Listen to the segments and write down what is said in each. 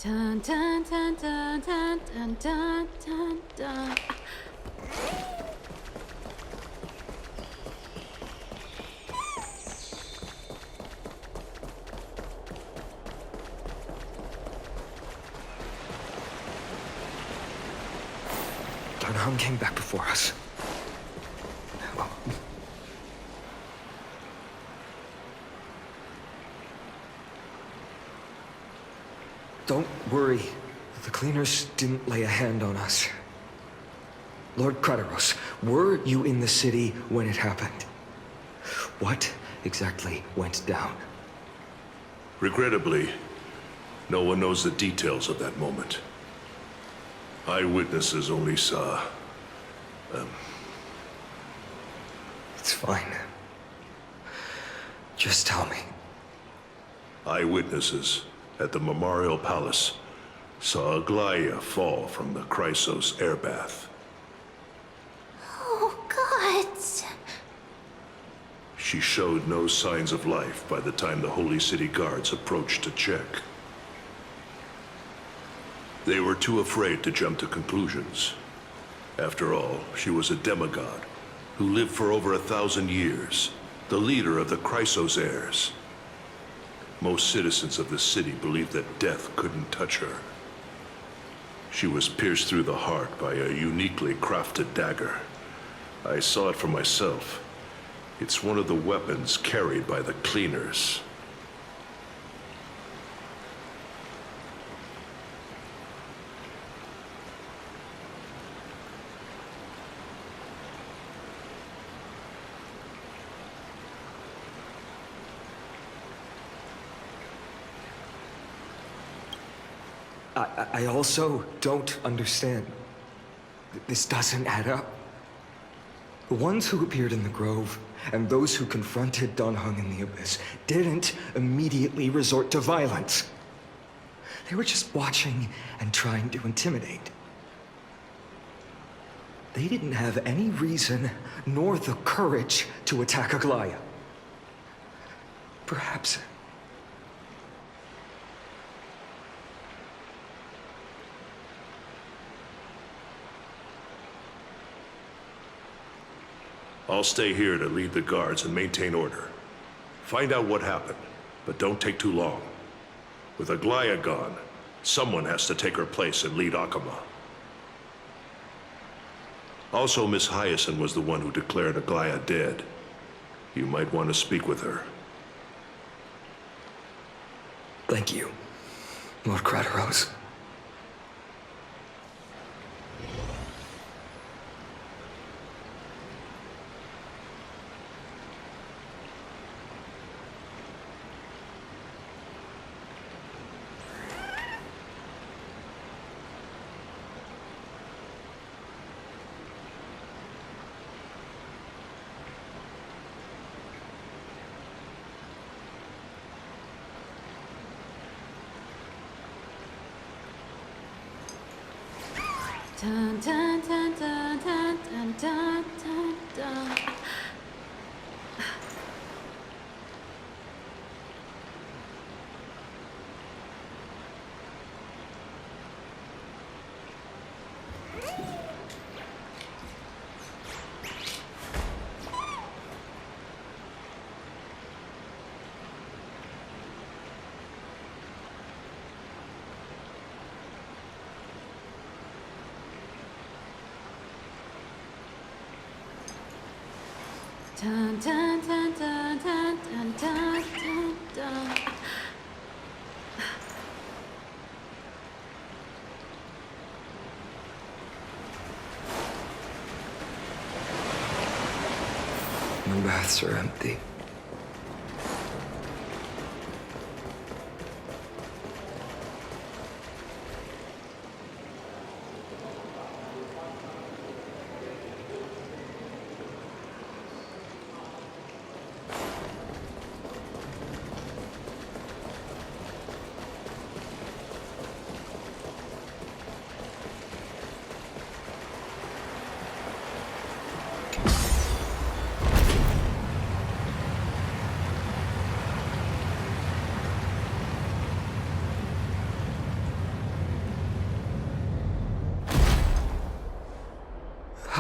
Dun dun dun dun dun dun dun dun dun. Darnham came back before us. Don't worry. The cleaners didn't lay a hand on us. Lord Krateros, were you in the city when it happened? What exactly went down? Regrettably, no one knows the details of that moment. Eyewitnesses only saw... It's fine. Just tell me. Eyewitnesses at the Memorial Palace saw Aglaya fall from the Chrysos air bath. Oh, God. She showed no signs of life by the time the Holy City guards approached to check. They were too afraid to jump to conclusions. After all, she was a demigod who lived for over 1,000 years, the leader of the Chrysos heirs. Most citizens of the city believed that death couldn't touch her. She was pierced through the heart by a uniquely crafted dagger. I saw it for myself. It's one of the weapons carried by the cleaners. I also don't understand. This doesn't add up. The ones who appeared in the Grove and those who confronted Donhung in the Abyss didn't immediately resort to violence. They were just watching and trying to intimidate. They didn't have any reason nor the courage to attack Aglaya. Perhaps... I'll stay here to lead the guards and maintain order. Find out what happened, but don't take too long. With Aglaya gone, someone has to take her place and lead Akama. Also, Miss Hyacinth was the one who declared Aglaya dead. You might want to speak with her. Thank you, Lord Krateros. Dun dun dun dun dun dun dun dun dun. Dun dun dun dun dun dun dun dun dun. The baths are empty.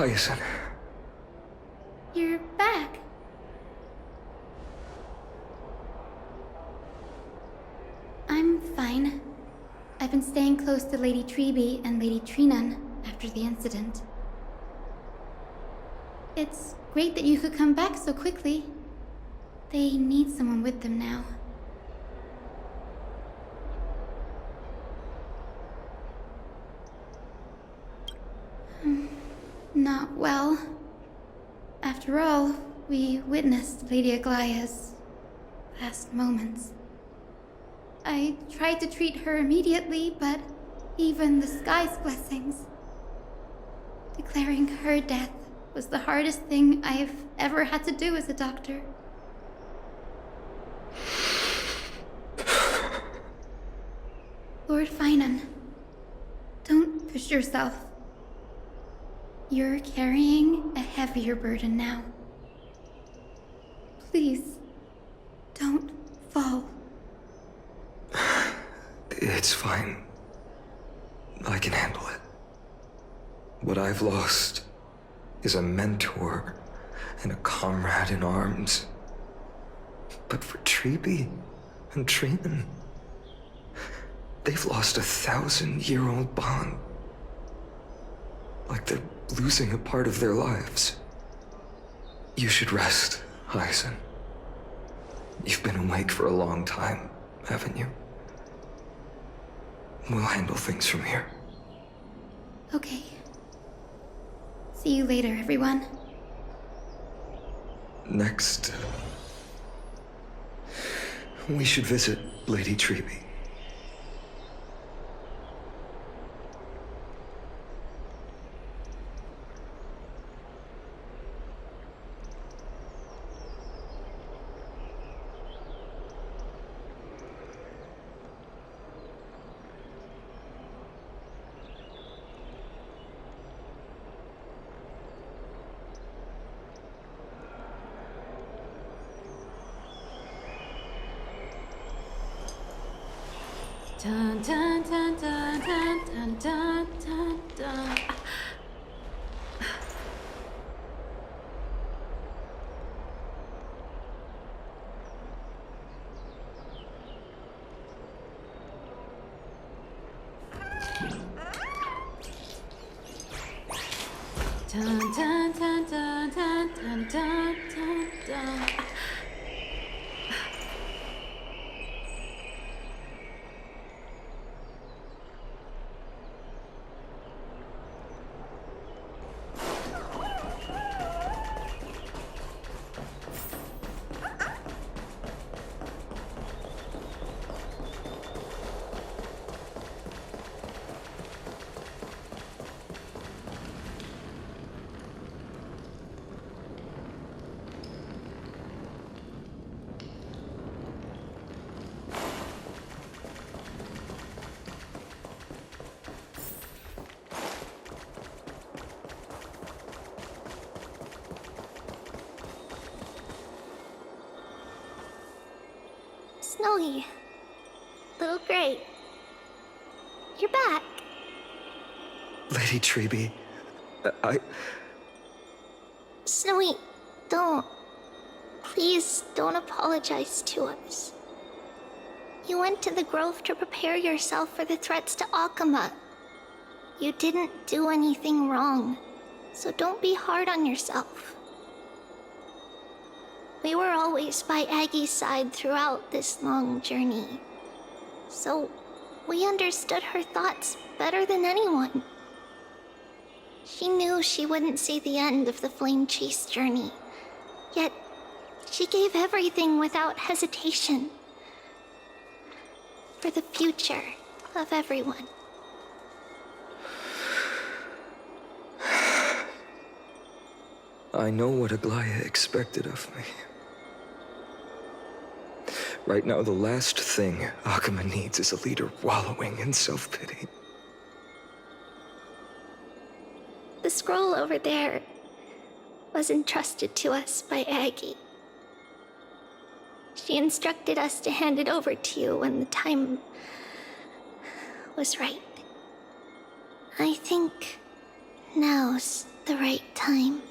Hyacinth. You're back. I'm fine. I've been staying close to Lady Treeby and Lady Trinan after the incident. It's great that you could come back so quickly. They need someone with them now. Not well. After all, we witnessed Lady Aglaya's last moments. I tried to treat her immediately, but even the sky's blessings. Declaring her death was the hardest thing I've ever had to do as a doctor. Lord Finan, don't push yourself. You're carrying a heavier burden now. Please, don't fall. It's fine. I can handle it. What I've lost is a mentor and a comrade in arms. But for Treeby and Trinan, they've lost a 1,000-year-old bond. Like they're losing a part of their lives. You should rest, Hyacinth. You've been awake for a long time, haven't you? We'll handle things from here. Okay. See you later, everyone. Next, we should visit Lady Treeby. Dun dun dun dun dun dun dun dun dun. Dun dun dun dun dun dun dun dun dun. Snowy. Little Gray. You're back. Lady Treeby, Snowy, don't. Please don't apologize to us. You went to the Grove to prepare yourself for the threats to Akama. You didn't do anything wrong, so don't be hard on yourself. We were always by Aggie's side throughout this long journey, so we understood her thoughts better than anyone. She knew she wouldn't see the end of the Flame Chase journey, yet she gave everything without hesitation for the future of everyone. I know what Aglaya expected of me. Right now, the last thing Akama needs is a leader wallowing in self-pity. The scroll over there was entrusted to us by Aggie. She instructed us to hand it over to you when the time was right. I think now's the right time.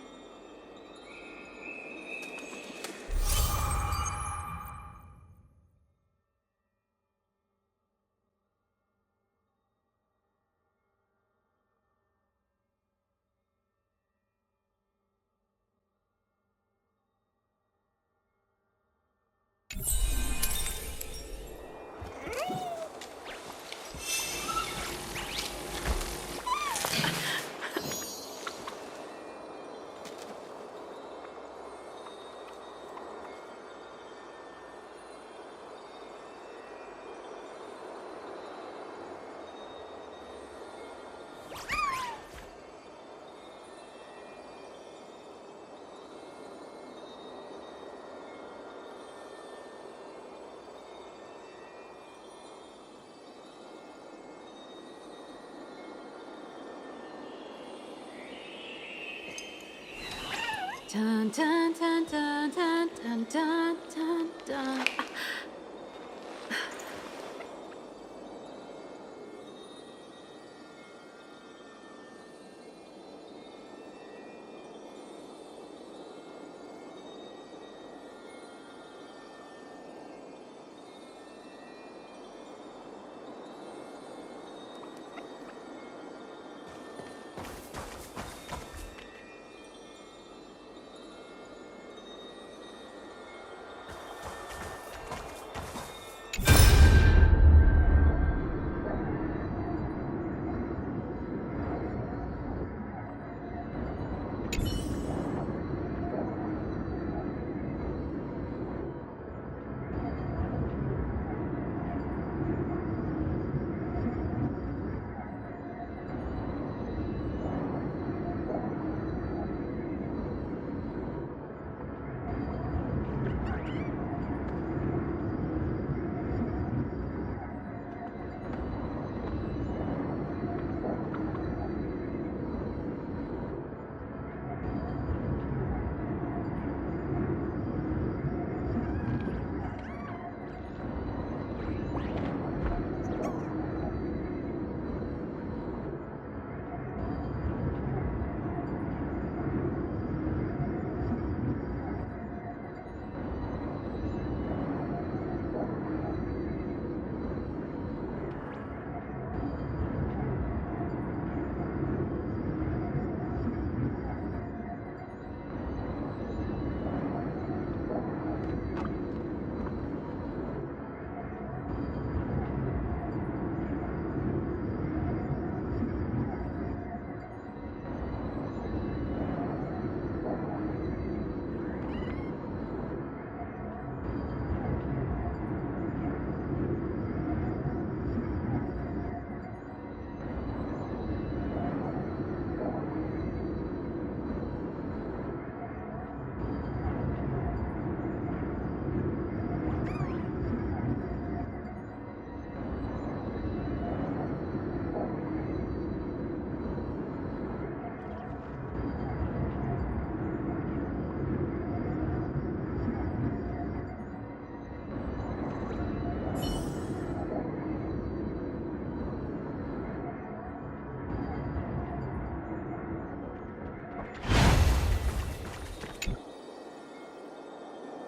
Dun dun dun dun dun dun dun dun dun.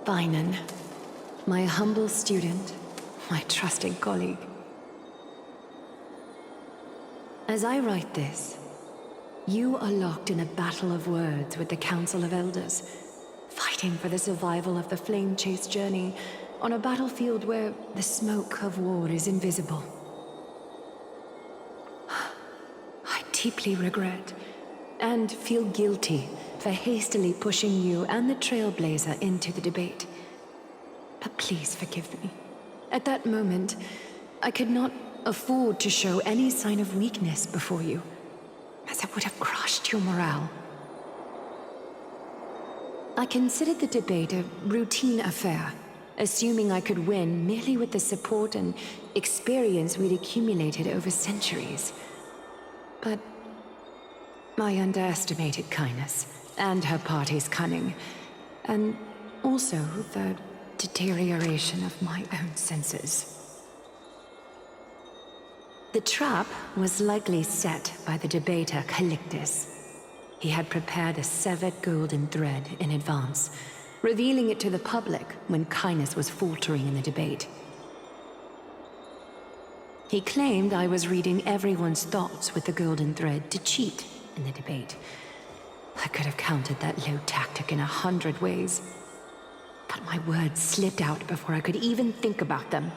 Bainan, my humble student, my trusted colleague. As I write this, you are locked in a battle of words with the Council of Elders, fighting for the survival of the flame-chased journey on a battlefield where the smoke of war is invisible. I deeply regret and feel guilty for hastily pushing you and the Trailblazer into the debate. But please forgive me. At that moment, I could not afford to show any sign of weakness before you, as it would have crushed your morale. I considered the debate a routine affair, assuming I could win merely with the support and experience we'd accumulated over centuries. But I underestimated Kindness and her party's cunning, and also the deterioration of my own senses. The trap was likely set by the debater Calictus. he had prepared a severed golden thread in advance, revealing it to the public when kindness was faltering in the debate. He claimed I was reading everyone's thoughts with the golden thread to cheat in the debate. I could have countered that low tactic in 100 ways, but my words slipped out before I could even think about them.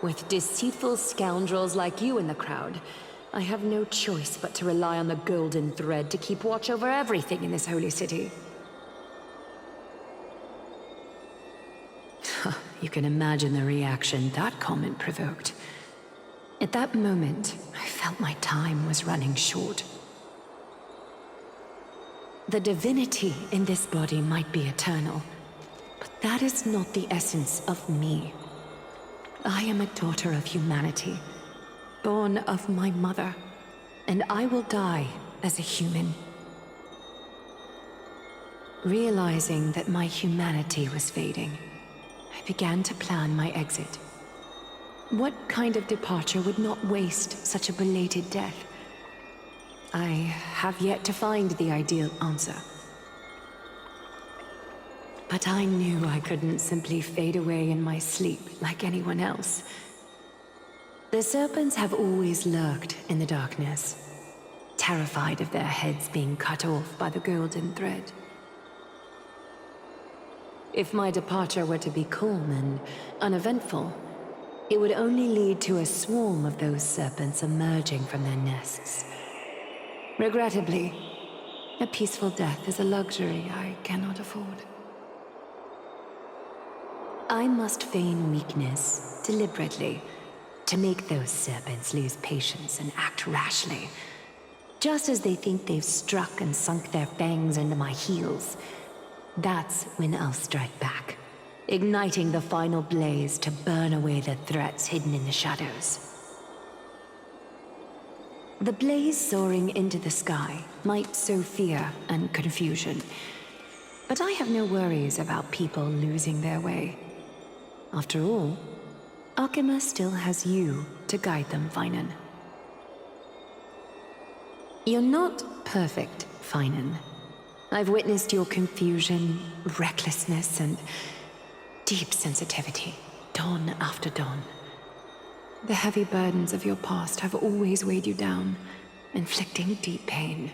With deceitful scoundrels like you in the crowd, I have no choice but to rely on the golden thread to keep watch over everything in this holy city. You can imagine the reaction that comment provoked. At that moment, I felt my time was running short. The divinity in this body might be eternal, but that is not the essence of me. I am a daughter of humanity, born of my mother, and I will die as a human. Realizing that my humanity was fading, I began to plan my exit. What kind of departure would not waste such a belated death? I have yet to find the ideal answer. But I knew I couldn't simply fade away in my sleep like anyone else. The serpents have always lurked in the darkness, terrified of their heads being cut off by the golden thread. If my departure were to be calm and uneventful, it would only lead to a swarm of those serpents emerging from their nests. Regrettably, a peaceful death is a luxury I cannot afford. I must feign weakness deliberately to make those serpents lose patience and act rashly. Just as they think they've struck and sunk their fangs into my heels, that's when I'll strike back, igniting the final blaze to burn away the threats hidden in the shadows. The blaze soaring into the sky might sow fear and confusion, but I have no worries about people losing their way. After all, Akima still has you to guide them, Finan. You're not perfect, Finan. I've witnessed your confusion, recklessness, and deep sensitivity, dawn after dawn. The heavy burdens of your past have always weighed you down, inflicting deep pain.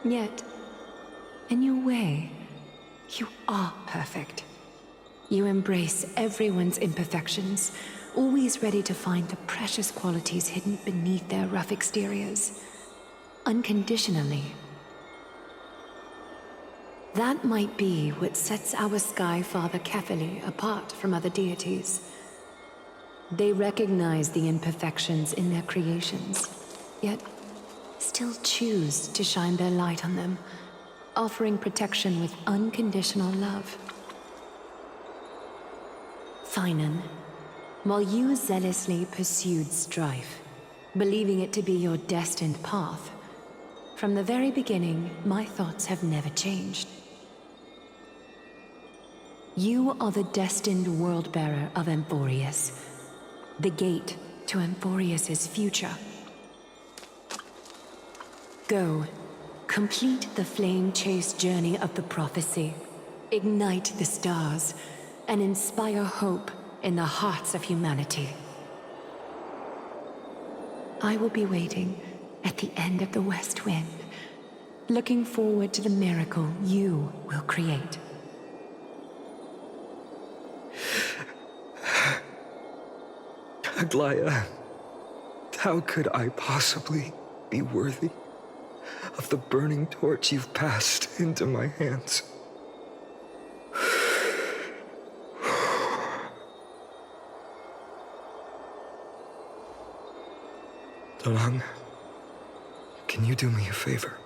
Yet, in your way, you are perfect. You embrace everyone's imperfections, always ready to find the precious qualities hidden beneath their rough exteriors. Unconditionally. That might be what sets our Sky Father Kefili apart from other deities. They recognize the imperfections in their creations, yet still choose to shine their light on them, offering protection with unconditional love. Finan, while you zealously pursued strife, believing it to be your destined path, from the very beginning, my thoughts have never changed. You are the destined world-bearer of Amphorius, the gate to Amphorius's future. Go, complete the flame-chased journey of the prophecy, ignite the stars, and inspire hope in the hearts of humanity. I will be waiting at the end of the West Wind, looking forward to the miracle you will create. Aglaya, how could I possibly be worthy of the burning torch you've passed into my hands? Donang, can you do me a favor?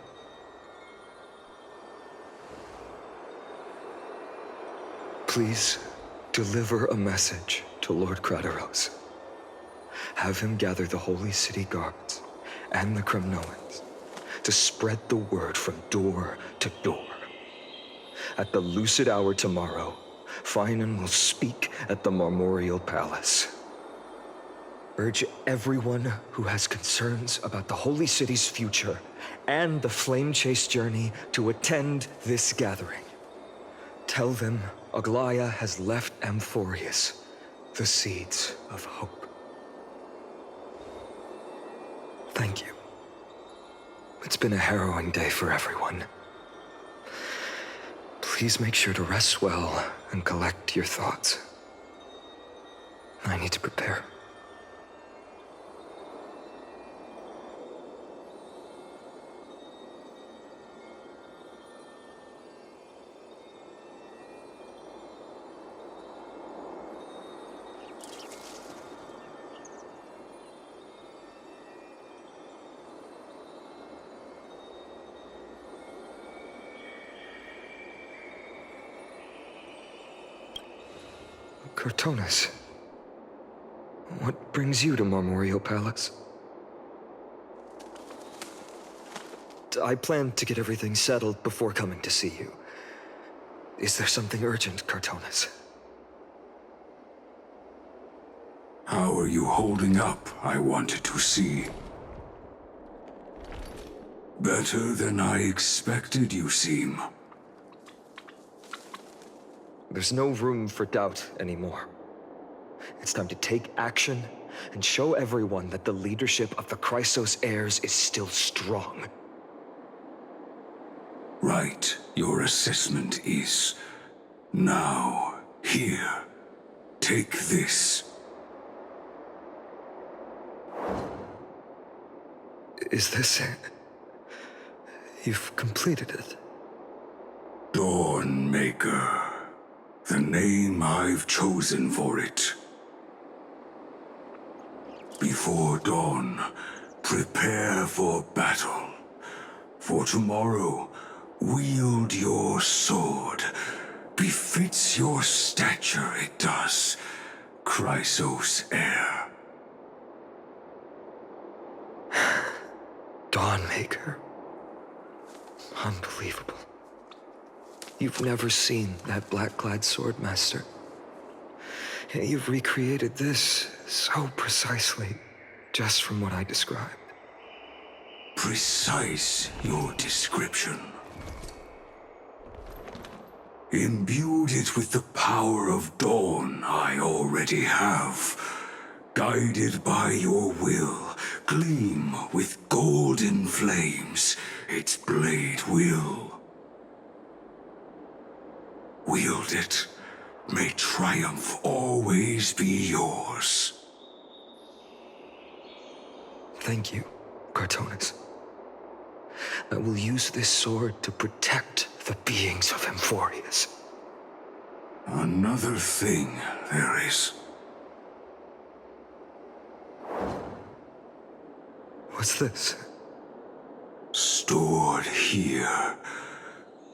Please deliver a message to Lord Krateros. Have him gather the Holy City guards and the Kremnoans to spread the word from door to door. At the lucid hour tomorrow, Finan will speak at the Marmorial Palace. Urge everyone who has concerns about the Holy City's future and the Flame Chase journey to attend this gathering. Tell them Aglaya has left Amphorius the seeds of hope. Thank you. It's been a harrowing day for everyone. Please make sure to rest well and collect your thoughts. I need to prepare. Cortonis, what brings you to Marmoreal Palace? I planned to get everything settled before coming to see you. Is there something urgent, Cortonis? How are you holding up, I wanted to see. Better than I expected, you seem. There's no room for doubt anymore. It's time to take action and show everyone that the leadership of the Chrysos heirs is still strong. Right, your assessment is. Now, here, take this. Is this it? You've completed it. Dawnmaker. The name I've chosen for it. Before dawn, prepare for battle. For tomorrow, wield your sword. Befits your stature, it does. Chrysos heir. Dawnmaker. Unbelievable. You've never seen that black-clad swordmaster. You've recreated this so precisely, just from what I described. Precise, your description. Imbued it with the power of dawn I already have. Guided by your will, gleam with golden flames, its blade will. Wield it. May triumph always be yours. Thank you, Cortonis. I will use this sword to protect the beings of Amphorius. Another thing there is. What's this? Stored here.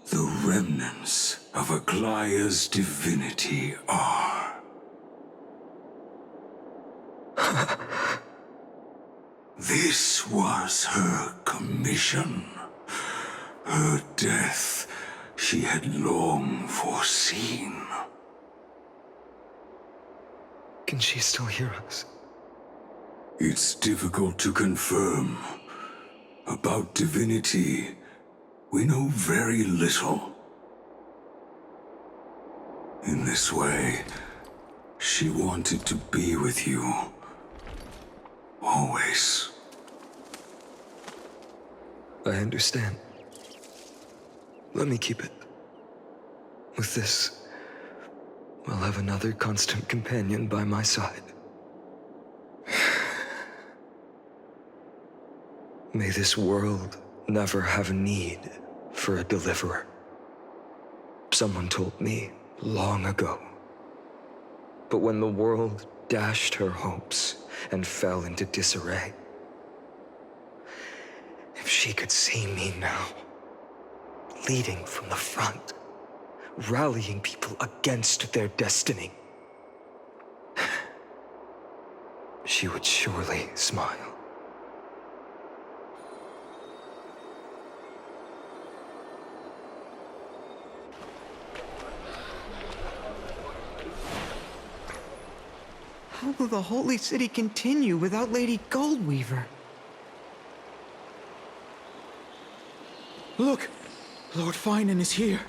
The remnants of Aglaya's divinity are. This was her commission. Her death she had long foreseen. Can she still hear us? It's difficult to confirm. About divinity, we know very little. In this way, she wanted to be with you. Always. I understand. Let me keep it. With this, I'll have another constant companion by my side. May this world never have need for a deliverer. Someone told me long ago. But when the world dashed her hopes and fell into disarray, if she could see me now, leading from the front, rallying people against their destiny, she would surely smile. How will the Holy City continue without Lady Goldweaver? Look! Lord Finan is here.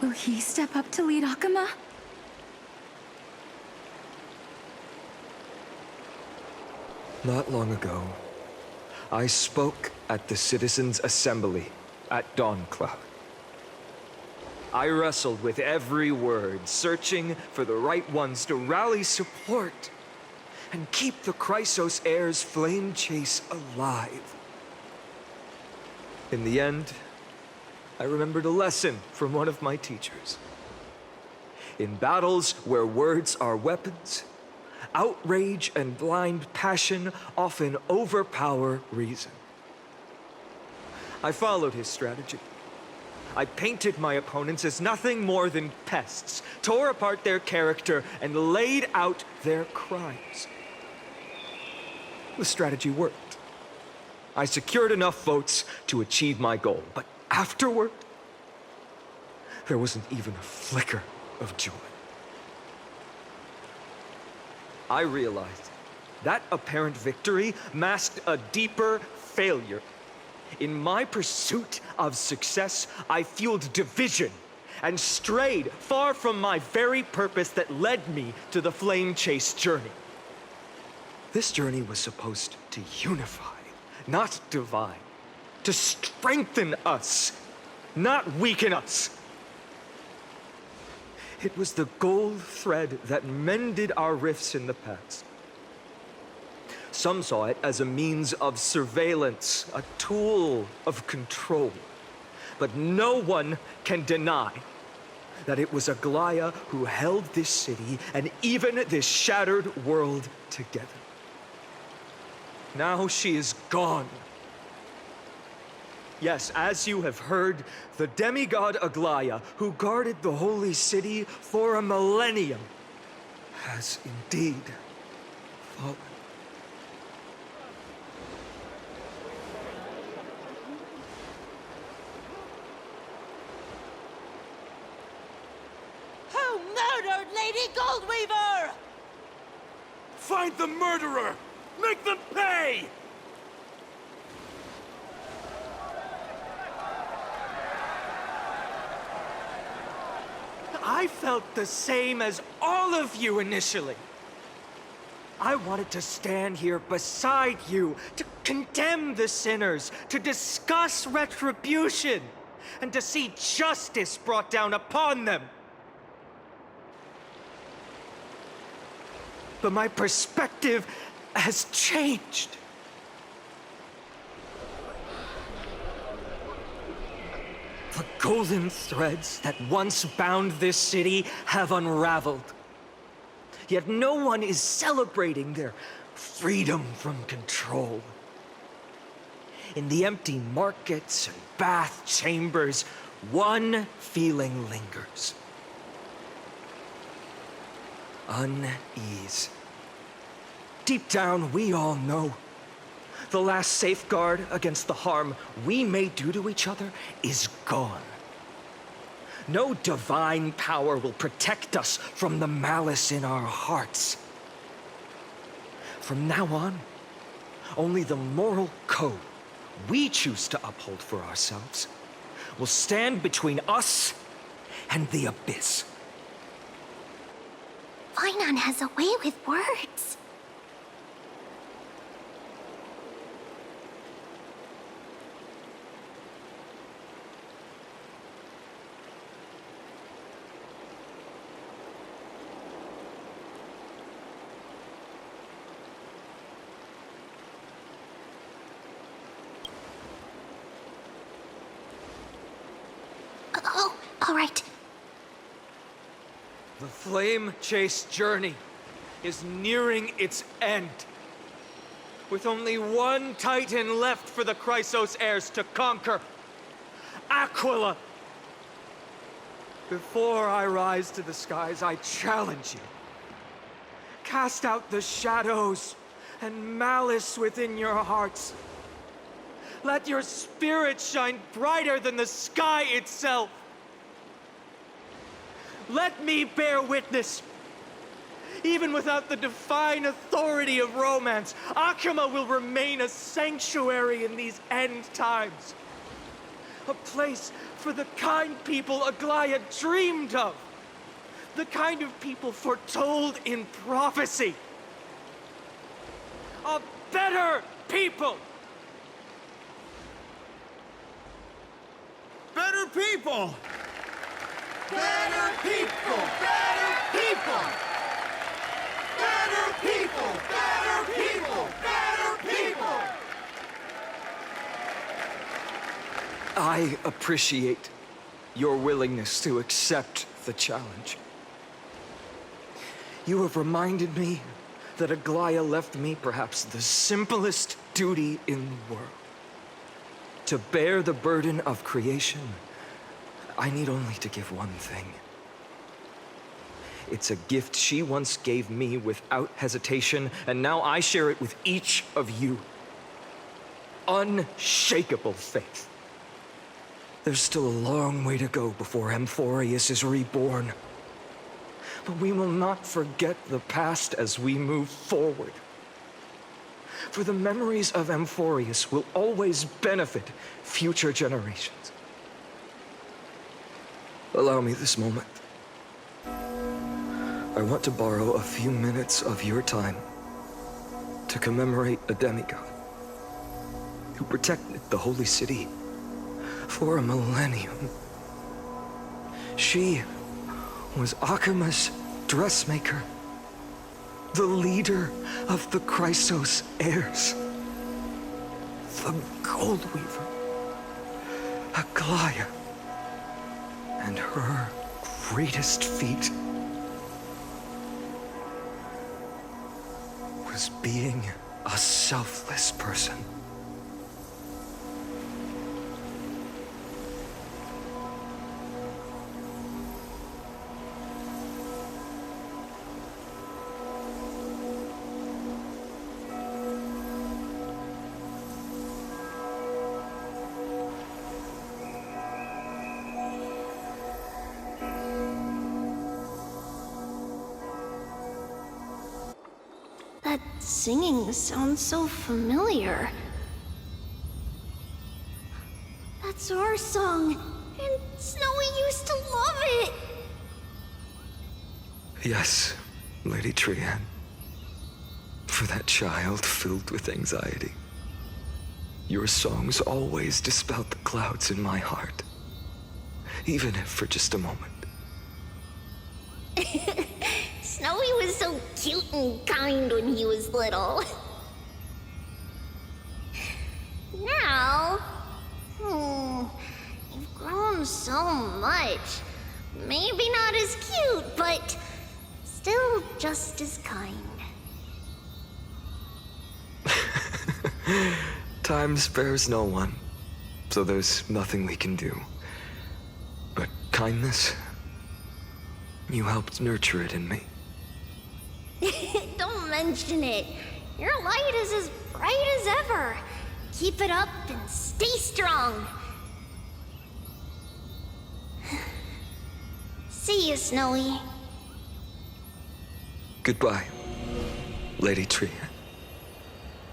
Will he step up to lead Akama? Not long ago, I spoke at the Citizens' Assembly at Dawncloud. I wrestled with every word, searching for the right ones to rally support and keep the Chrysos Heir's flame chase alive. In the end, I remembered a lesson from one of my teachers. In battles where words are weapons, outrage and blind passion often overpower reason. I followed his strategy. I painted my opponents as nothing more than pests, tore apart their character, and laid out their crimes. The strategy worked. I secured enough votes to achieve my goal, but afterward, there wasn't even a flicker of joy. I realized that apparent victory masked a deeper failure. In my pursuit of success, I fueled division and strayed far from my very purpose that led me to the flame chase journey. This journey was supposed to unify, not divide, to strengthen us, not weaken us. It was the gold thread that mended our rifts in the past. Some saw it as a means of surveillance, a tool of control. But no one can deny that it was Aglaya who held this city and even this shattered world together. Now she is gone. Yes, as you have heard, the demigod Aglaya, who guarded the holy city for a millennium, has indeed fallen. Who murdered Lady Goldweaver? Find the murderer! Make them pay! I felt the same as all of you initially. I wanted to stand here beside you, to condemn the sinners, to discuss retribution, and to see justice brought down upon them. But my perspective has changed. The golden threads that once bound this city have unraveled. Yet no one is celebrating their freedom from control. In the empty markets and bath chambers, one feeling lingers. Unease. Deep down, we all know the last safeguard against the harm we may do to each other is gone. No divine power will protect us from the malice in our hearts. From now on, only the moral code we choose to uphold for ourselves will stand between us and the abyss. Finan has a way with words. Oh, all right. The flame chase journey is nearing its end. With only one Titan left for the Chrysos heirs to conquer. Aquila! Before I rise to the skies, I challenge you. Cast out the shadows and malice within your hearts. Let your spirit shine brighter than the sky itself. let me bear witness. Even without the divine authority of romance, Akama will remain a sanctuary in these end times. A place for the kind people Aglaya dreamed of. The kind of people foretold in prophecy. A better people! Better people! Better people! Better people! Better people! Better people! Better people! I appreciate your willingness to accept the challenge. You have reminded me that Aglaya left me perhaps the simplest duty in the world. To bear the burden of creation, I need only to give one thing. It's a gift she once gave me without hesitation, and now I share it with each of you. Unshakable faith. There's still a long way to go before Amphorius is reborn. But we will not forget the past as we move forward. For the memories of Amphorius will always benefit future generations. Allow me this moment. I want to borrow a few minutes of your time to commemorate a demigod who protected the holy city for a millennium. She was Akama's dressmaker, the leader of the Chrysos heirs, the Gold Weaver, Aglaya, and her greatest feat was being a selfless person. That singing sounds so familiar. That's our song, and Snowy used to love it! Yes, Lady Trian. For that child filled with anxiety. Your songs always dispelled the clouds in my heart. Even if for just a moment. Snowy was so cute and kind when he was little. Now, you've grown so much. Maybe not as cute, but still just as kind. Time spares no one, so there's nothing we can do. But kindness, you helped nurture it in me. Don't mention it. Your light is as bright as ever. Keep it up and stay strong. See you, Snowy. Goodbye, Lady Trian.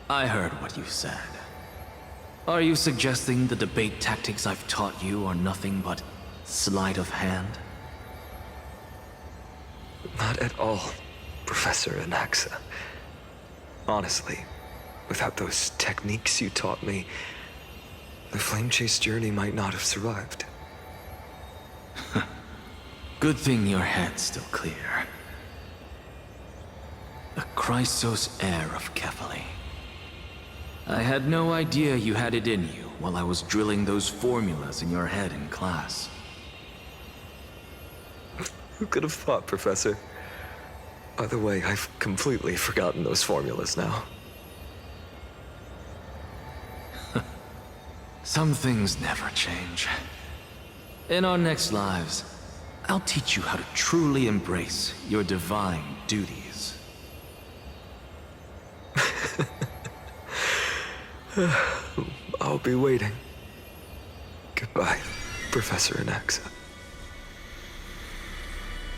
I heard what you said. Are you suggesting the debate tactics I've taught you are nothing but sleight of hand? Not at all, Professor Anaxa. Honestly, without those techniques you taught me, the Flame Chase journey might not have survived. Good thing your head's still clear. The Chrysos heir of Kefali. I had no idea you had it in you while I was drilling those formulas in your head in class. Who could have thought, Professor? By the way, I've completely forgotten those formulas now. Some things never change. In our next lives, I'll teach you how to truly embrace your divine duties. I'll be waiting. Goodbye, Professor Anaxa.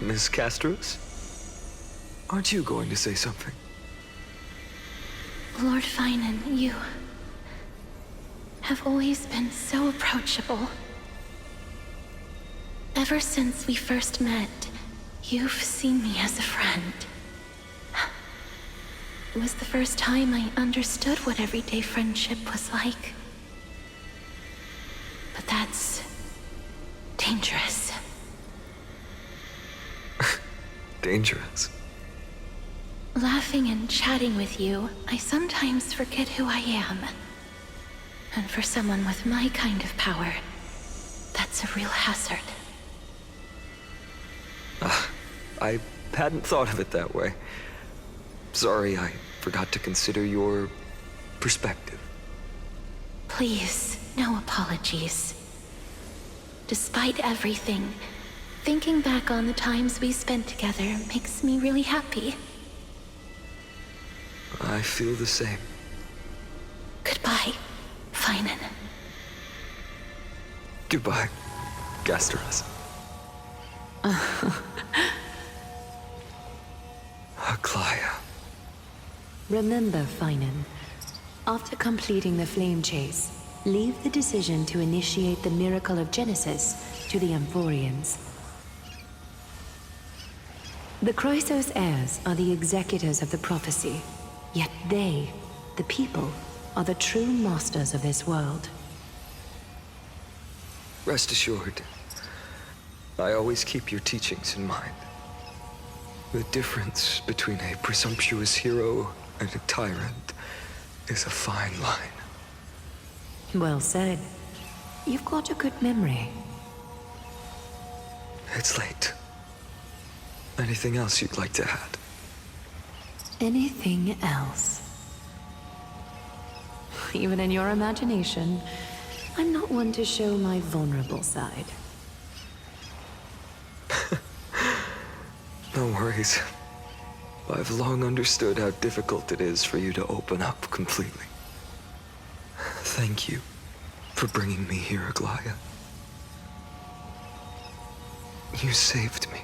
Miss Castros? Aren't you going to say something? Lord Finan, you have always been so approachable. Ever since we first met, you've seen me as a friend. It was the first time I understood what everyday friendship was like. But that's dangerous. Dangerous? Laughing and chatting with you, I sometimes forget who I am. And for someone with my kind of power, that's a real hazard. I hadn't thought of it that way. Sorry, I forgot to consider your perspective. Please, no apologies. Despite everything, thinking back on the times we spent together makes me really happy. I feel the same. Goodbye, Finan. Goodbye, Gasteros. Aglaya. Remember, Finan, after completing the flame chase, leave the decision to initiate the miracle of Genesis to the Amphorians. The Chrysos heirs are the executors of the prophecy, yet they, the people, are the true masters of this world. Rest assured, I always keep your teachings in mind. The difference between a presumptuous hero and a tyrant is a fine line. Well said. You've got a good memory. It's late. Anything else you'd like to add? Anything else? Even in your imagination, I'm not one to show my vulnerable side. No worries. I've long understood how difficult it is for you to open up completely. Thank you for bringing me here, Aglaya. You saved me.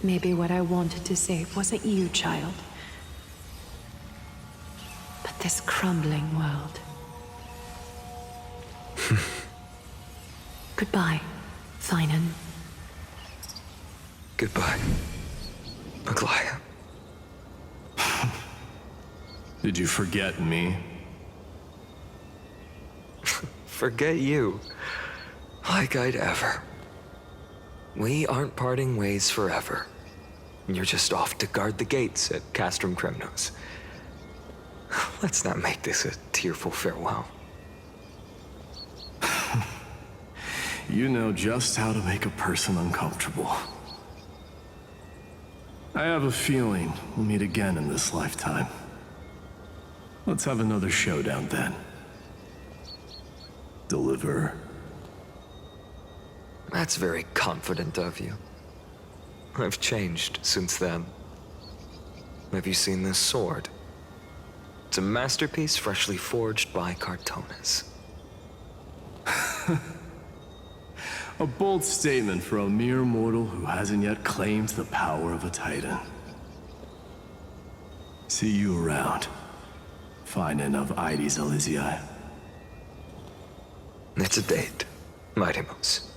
Maybe what I wanted to save wasn't you, child, but this crumbling world. Goodbye, Finan. Goodbye, Aglaya. Did you forget me? Forget you. Like I'd ever. We aren't parting ways forever. You're just off to guard the gates at Castrum Kremnos. Let's not make this a tearful farewell. You know just how to make a person uncomfortable. I have a feeling we'll meet again in this lifetime. Let's have another showdown then. Deliver. That's very confident of you. I've changed since then. Have you seen this sword? It's a masterpiece freshly forged by Cartonis. A bold statement for a mere mortal who hasn't yet claimed the power of a titan. See you around. Finan of Ides Elysiae. It's a date, Mightimos.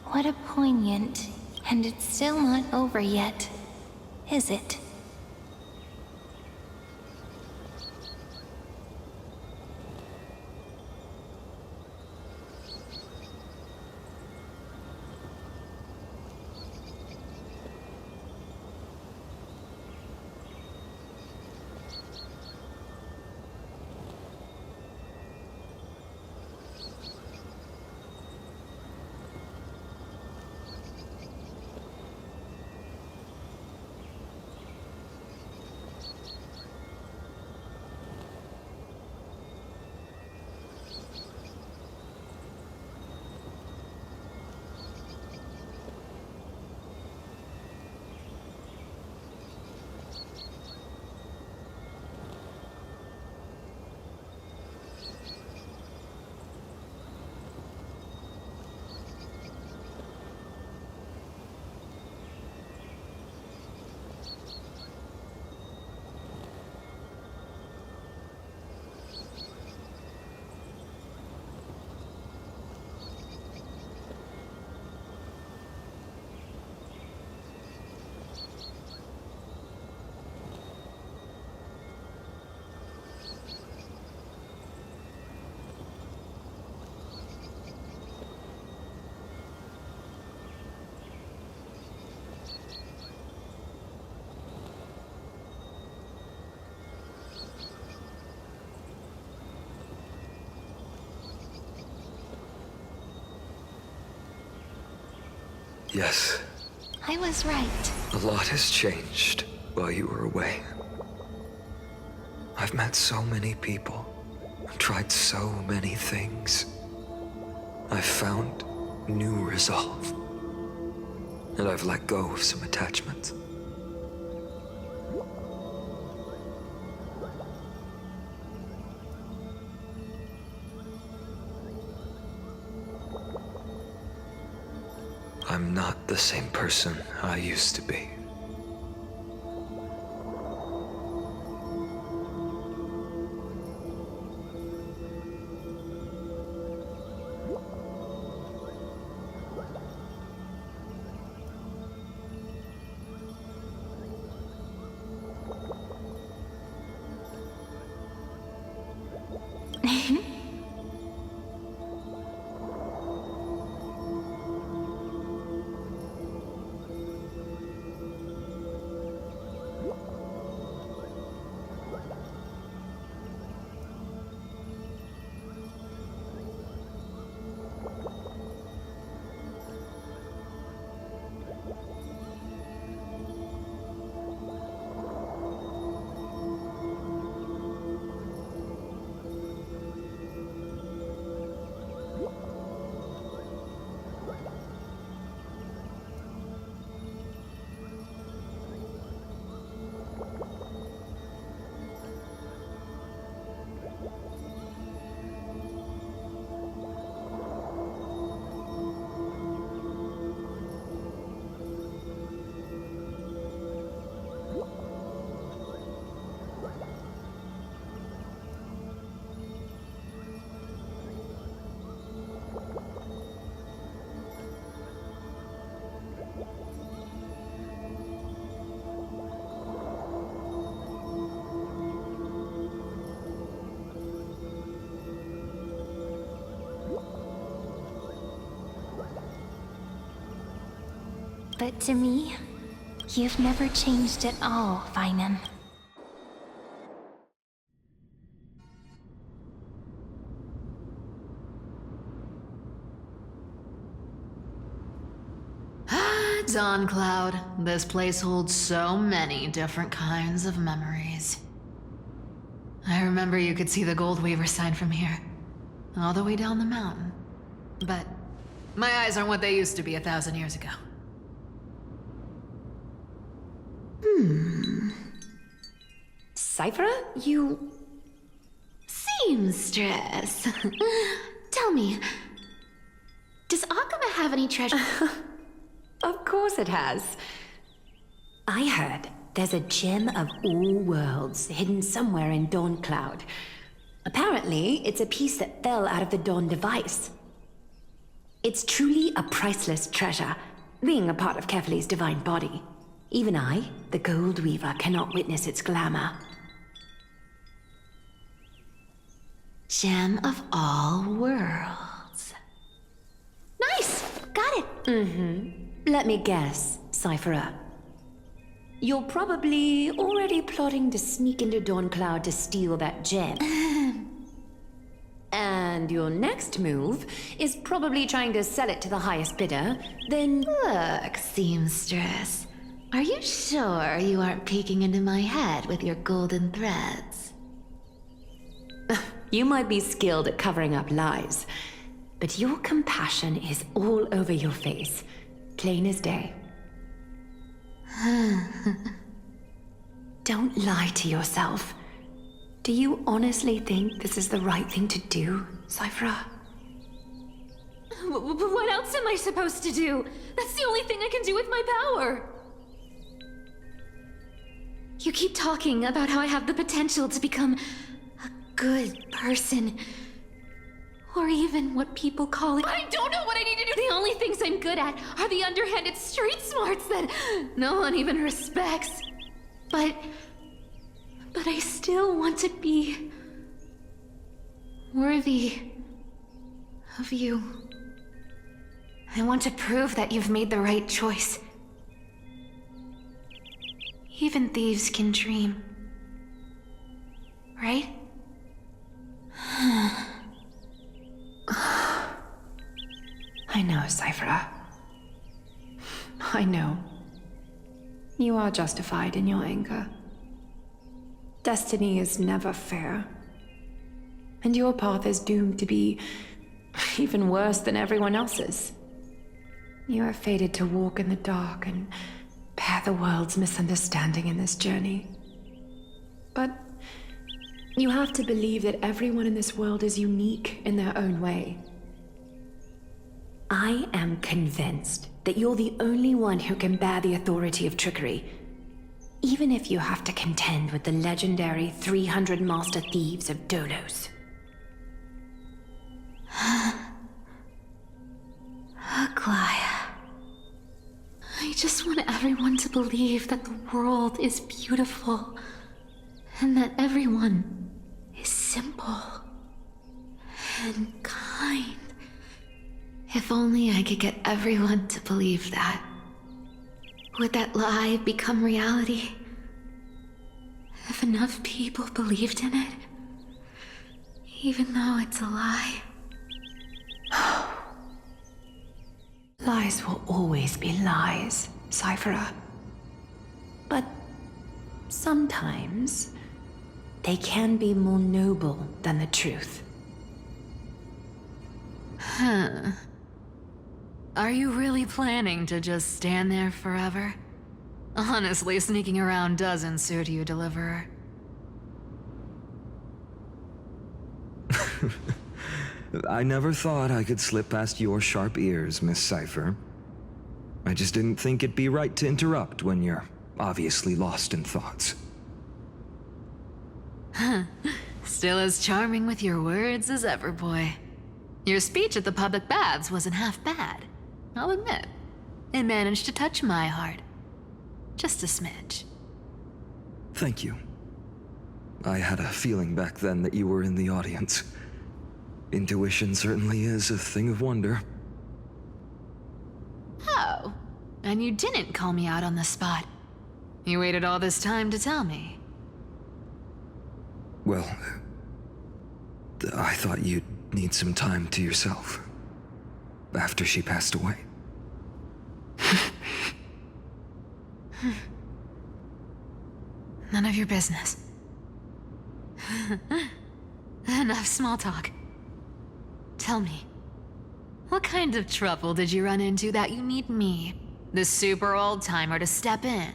What a poignant, and it's still not over yet, is it? Yes, I was right. a lot has changed while you were away. I've met so many people, tried so many things. I've found new resolve, and I've let go of some attachments. I'm not the same person I used to be. But to me, you've never changed at all, Vinan. Dawn Cloud. This place holds so many different kinds of memories. I remember you could see the Gold Weaver sign from here, all the way down the mountain. But my eyes aren't what they used to be 1,000 years ago. Cypher, you... Seamstress. Tell me, does Akama have any treasure? Of course it has. I heard there's a gem of all worlds hidden somewhere in Dawn Cloud. Apparently, it's a piece that fell out of the Dawn device. It's truly a priceless treasure, being a part of Kefali's divine body. Even I, the Gold Weaver, cannot witness its glamour. Gem of all worlds. Nice! Got it! Let me guess, Cypherer. You're probably already plotting to sneak into Dawn Cloud to steal that gem. And your next move is probably trying to sell it to the highest bidder, then... Look, Seamstress. Are you sure you aren't peeking into my head with your golden threads? You might be skilled at covering up lies, but your compassion is all over your face, plain as day. Don't lie to yourself. Do you honestly think this is the right thing to do, Cypher? What else am I supposed to do? That's the only thing I can do with my power. You keep talking about how I have the potential to become a good person. Or even what people call it. I don't know what I need to do. The only things I'm good at are the underhanded street smarts that no one even respects. But I still want to be worthy of you. I want to prove that you've made the right choice. Even thieves can dream. Right? I know, Cypher. You are justified in your anger. Destiny is never fair. And your path is doomed to be even worse than everyone else's. You are fated to walk in the dark and bear the world's misunderstanding in this journey. But you have to believe that everyone in this world is unique in their own way. I am convinced that you're the only one who can bear the authority of trickery, even if you have to contend with the legendary 300 master thieves of Dolos. Aglaya. I just want everyone to believe that the world is beautiful, and that everyone is simple and kind. If only I could get everyone to believe that. Would that lie become reality? If enough people believed in it, even though it's a lie. Lies will always be lies, Cypherer. But sometimes they can be more noble than the truth. Huh. Are you really planning to just stand there forever? Honestly, sneaking around doesn't suit you, Deliverer. I never thought I could slip past your sharp ears, Miss Cypher. I just didn't think it'd be right to interrupt when you're obviously lost in thoughts. Still as charming with your words as ever, boy. Your speech at the public baths wasn't half bad, I'll admit. It managed to touch my heart. Just a smidge. Thank you. I had a feeling back then that you were in the audience. Intuition certainly is a thing of wonder. Oh, and you didn't call me out on the spot. You waited all this time to tell me. Well, I thought you'd need some time to yourself. After she passed away. None of your business. Enough small talk. Tell me, what kind of trouble did you run into that you need me, the super old-timer, to step in?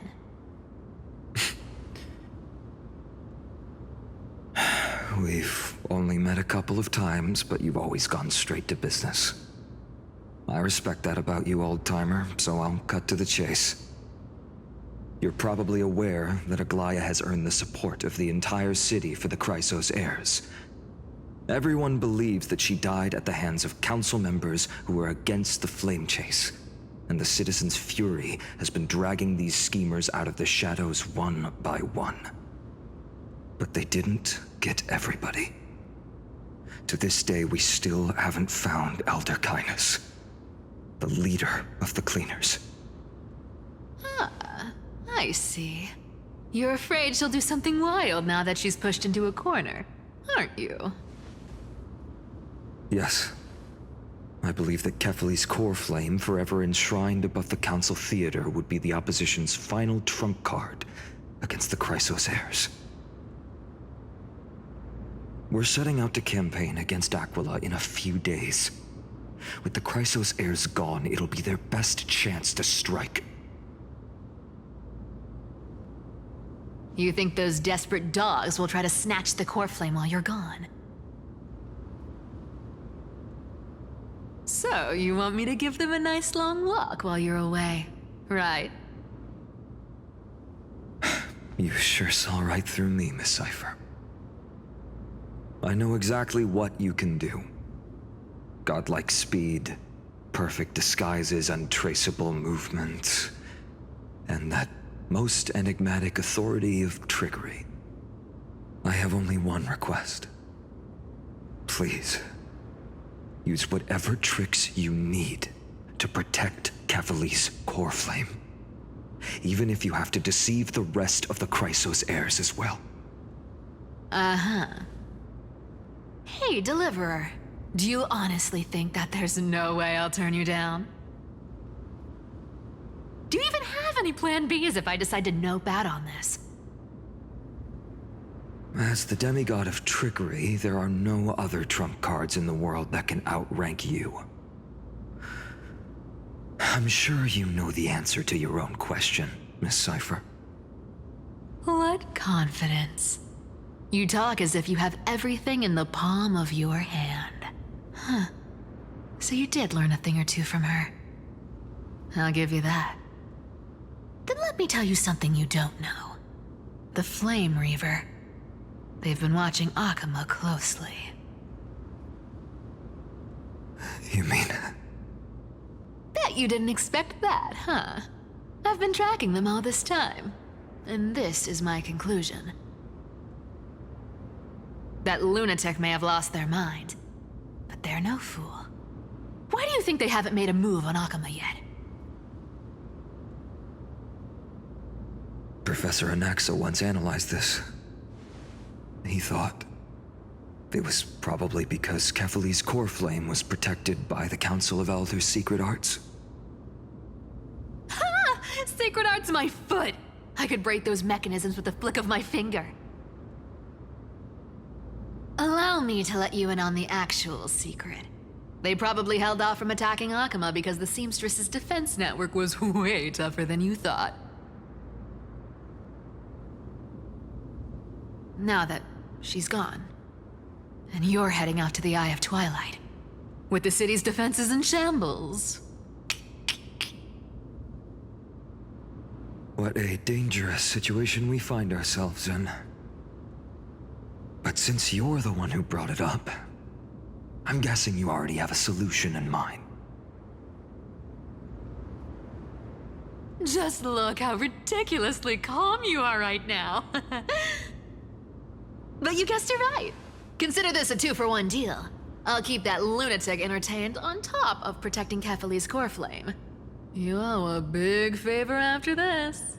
We've only met a couple of times, but you've always gone straight to business. I respect that about you, old-timer, so I'll cut to the chase. You're probably aware that Aglaya has earned the support of the entire city for the Chrysos heirs. Everyone believes that she died at the hands of council members who were against the flame chase, and the citizens' fury has been dragging these schemers out of the shadows one by one. But they didn't get everybody. To this day, we still haven't found Elder Kynus, the leader of the Cleaners. Ah, I see. You're afraid she'll do something wild now that she's pushed into a corner, aren't you? Yes. I believe that Kefali's core flame, forever enshrined above the Council Theater, would be the opposition's final trump card against the Chrysos heirs. We're setting out to campaign against Aquila in a few days. With the Chrysos heirs gone, it'll be their best chance to strike. You think those desperate dogs will try to snatch the core flame while you're gone? So, you want me to give them a nice long walk while you're away, right? You sure saw right through me, Miss Cypher. I know exactly what you can do. Godlike speed, perfect disguises, untraceable movement, and that most enigmatic authority of trickery. I have only one request. Please, use whatever tricks you need to protect Kefali's core flame. Even if you have to deceive the rest of the Chrysos heirs as well. Uh-huh. Hey, Deliverer. Do you honestly think that there's no way I'll turn you down? Do you even have have any plan Bs if I decide to nope out on this? As the demigod of trickery, there are no other trump cards in the world that can outrank you. I'm sure you know the answer to your own question, Miss Cypher. What confidence. You talk as if you have everything in the palm of your hand. Huh. So you did learn a thing or two from her. I'll give you that. Then let me tell you something you don't know. The Flame Reaver. They've been watching Akama closely. You mean... Bet you didn't expect that, huh? I've been tracking them all this time. And this is my conclusion. That lunatic may have lost their mind, but they're no fool. Why do you think they haven't made a move on Akama yet? Professor Anaxa once analyzed this. He thought it was probably because Kefali's core flame was protected by the Council of Elders' secret arts. Ha! Sacred art's my foot! I could break those mechanisms with a flick of my finger. Allow me to let you in on the actual secret. They probably held off from attacking Akama because the Seamstress's defense network was way tougher than you thought. Now that she's gone, and you're heading out to the Eye of Twilight, with the city's defenses in shambles. What a dangerous situation we find ourselves in. But since you're the one who brought it up, I'm guessing you already have a solution in mind. Just look how ridiculously calm you are right now. But you guessed it right. Consider this a 2-for-1 deal. I'll keep that lunatic entertained on top of protecting Kefali's core flame. You owe a big favor after this.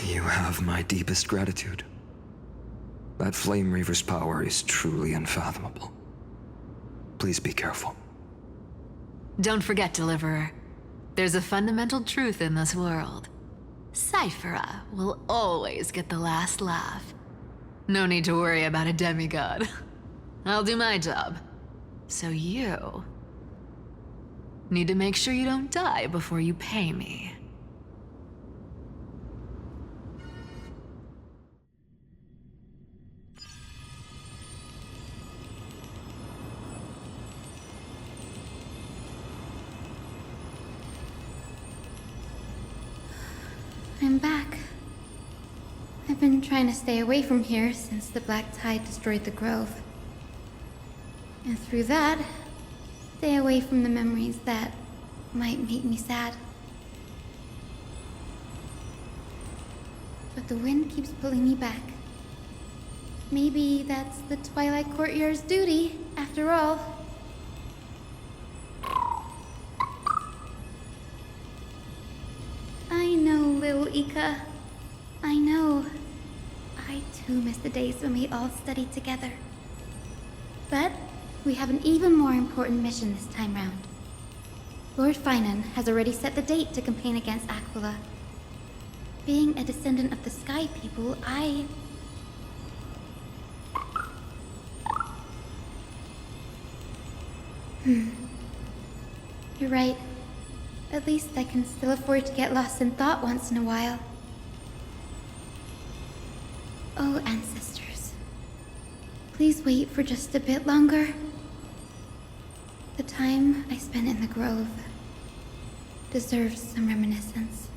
You have my deepest gratitude. That Flame Reaver's power is truly unfathomable. Please be careful. Don't forget, Deliverer. There's a fundamental truth in this world. Cyphera will always get the last laugh. No need to worry about a demigod. I'll do my job. So you need to make sure you don't die before you pay me. I'm back. I've been trying to stay away from here since the Black Tide destroyed the Grove. And through that, stay away from the memories that might make me sad. But the wind keeps pulling me back. Maybe that's the Twilight Courtyard's duty, after all. I know, little Ika. I know. I too miss the days when we all studied together. But we have an even more important mission this time round. Lord Finan has already set the date to campaign against Aquila. Being a descendant of the Sky People, You're right. At least I can still afford to get lost in thought once in a while. Oh, ancestors. Please wait for just a bit longer. The time I spent in the Grove deserves some reminiscence.